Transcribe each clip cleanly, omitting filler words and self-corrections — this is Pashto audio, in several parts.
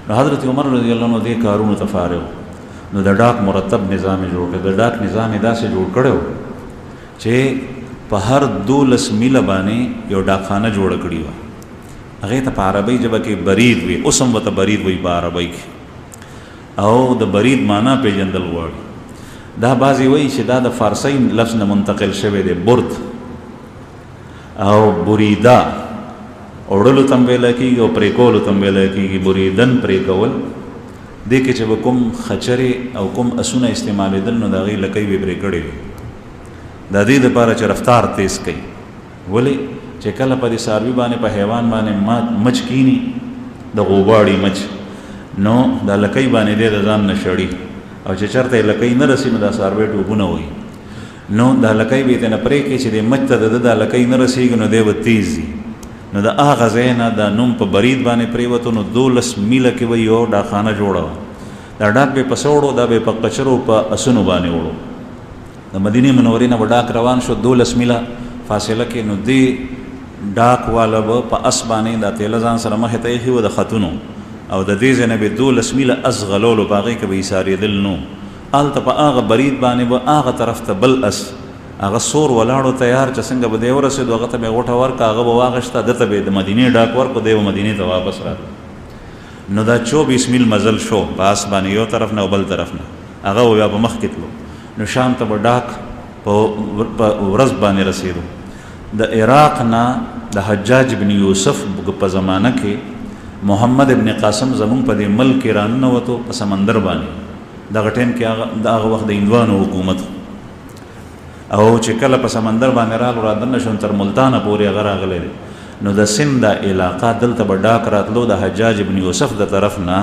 نو حضرت عمر رضی الله عنه دې کارونو ته فارغ. نو د ډاک مرتب نظام جوړ کړ. د ډاک نظام داسې جوړ کړو چې په هر 12 میله باندې یو ډاکخانه جوړ کړی و. هغه ته په عربی ژبه کې برید وي، اوسم وته برید وي په عربی کې، او د برید معنا پیژندل غواړي. دا بعضی وایي چې دا د فارسی لفظ نه منتقل شوی دی، برد او بریدا، اوړلو تم ویل کېږي او پرې کولو تم ویل کېږي. بریدن پرې کول دې کې چې به کوم خچرې او کوم اسونه استعمالېدل نو د هغې لکۍ به پرې کړې وي. د دې دپاره چې رفتار تیز کوي. ولې چې کله په دې څاروي باندې په حیوان باندې مچ کینی، د غوباړي مچ، نو دا لکۍ باندې دی د ځان نه شړي، او چې چېرته یې لکۍ نه رسي نو دا څاروی ټوپونه وهي. نو دا لکۍ به یې ترنه پرې کړي چې د مچ ته د دا لکۍ نه رسېږي نو دی به تیز ځي. نو د هغه ځای نه دا نوم په برید باندې پرېوتو. نو 12 میله کې به یو ډاکخانه جوړه وه. دا ډاک به په څه وړو؟ دا به په قچرو په اسونو باندې وړو. د مدینې منورې نه به ډاک روان شو 12 میله فاصله کې. نو دې ډاک والا به په اس باندې دا تیله ځان سره مخې ته ایښي وه د خطونو، او د دې ځای نه به 12 میله اس غلولو، په هغې کې به ایسارېدل. نو هلته په هغه برید باندې به هغه طرف ته بل اس، هغه سور ولاړو تیار چې څنګه به دی ورسېدو، هغه ته به یې غوټه ورکړه، هغه به واغېسته، ده ته به یې د مدینې ډاک ورکړو، دی به مدینې ته واپس راغله. نو دا 24 میل مزل شو په اس باندې یو طرف نه او بل طرف نه. هغه به بیا په مخ کې تلو. نو شام ته به ډاک په ورځ باندې رسېدو. د عراق نه د حجاج بن یوسف په زمانه کې محمد ابن قاسم زمونږ په دې ملک کې راننوتو په سمندر باندې. دغه ټایم کې د هغه وخت د هندوانو حکومت، او چې کله په سمندر باندې رالو را دننه شو تر ملتانه پورې هغه راغلی دی. نو د سند دا علاقه دلته به ډاک راتلو د حجاج ابن یوسف د طرف نه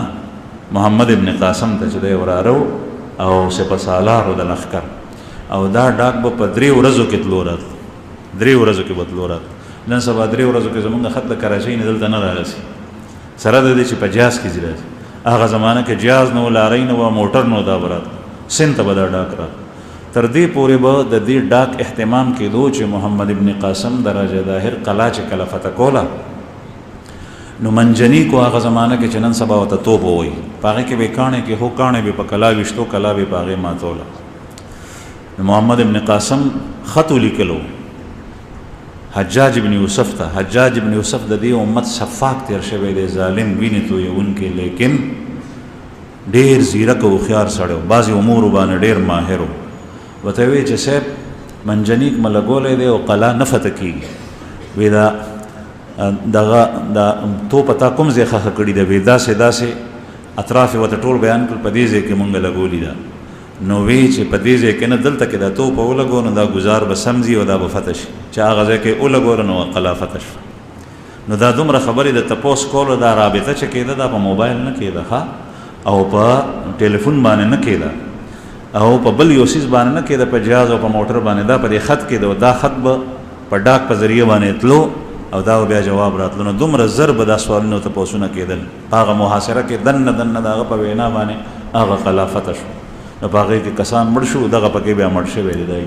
محمد ابن قاسم ته چې دی ورارو او سپه سالارو د لښکر، او دا ډاک به په 3 ورځو کې تلو راتلو. 3 ورځو کې به تلو راتلو. نن سبا 3 ورځو کې زمونږ خط د کراچۍ نه دلته نه رارسي، سره د دې چې په جاز کې ځي راځي. هغه زمانه کې جاز نه و، لارۍ نه و، موټر نه و، دا به راتلو. سند ته به دا ډاک راتلو. تر دې پورې به د دې ډاک اهتمام کېدو چې محمد ابن قاسم د راجه داهر قلعه چې کله فتح کوله، نو منجنی کو هغه زمانه کې چې نن سبا ورته توپ وایي، په هغې کې به کاڼې کې هو کاڼې به په کلا ویشتو، کلا به په هغې ماتوله. نو محمد ابن قاسم خط ولیکلو حجاج ابن یوسف ته. حجاج ابن یوسف د دې امت صفاق تیر شوی دی، ظالم، وینې تویونکی، لیکن ډېر زیرک او هوښیار سړی و، بعضې امورو باندې ډېر ماهر و. ورته وی چې صاحب منجنیک مې لګولی دی او قلا نه فتح کېږي. وی دغه توپه تا کوم ځای ښخه کړي ده؟ وی داسې داسې اطراف یې ورته ټول بیان کړل، په دې ځای کې مونږ لګولي ده. نو وی چې په دې ځای کې نه، دلته کې دا توپه ولګو نو دا ګزار به سم ځي او دا به فتح شي. چې هغه ځای کې ولګوله نو قلا فتح شوه. نو دا دومره خبرې د تپوس کولو، دا رابطه چې کېده دا په موبایل نه کېده ښه، او په ټلیفون باندې نه کېده، او په بل یو څیز باندې نه کېده، په جهاز او په موټر باندې. دا په دې خط کېده، او دا خط به په ډاک په ذریعه باندې تلو، او دا بیا جواب راتلو. نو دومره زر به دا سوالونه تپوسونه کېدل. هغه محاصره کې دننه دننه د هغه په وینا باندې هغه قلا فتح شو. نو په هغې کې کسان مړ شو، دغه پکې بیا مړ شوی دی.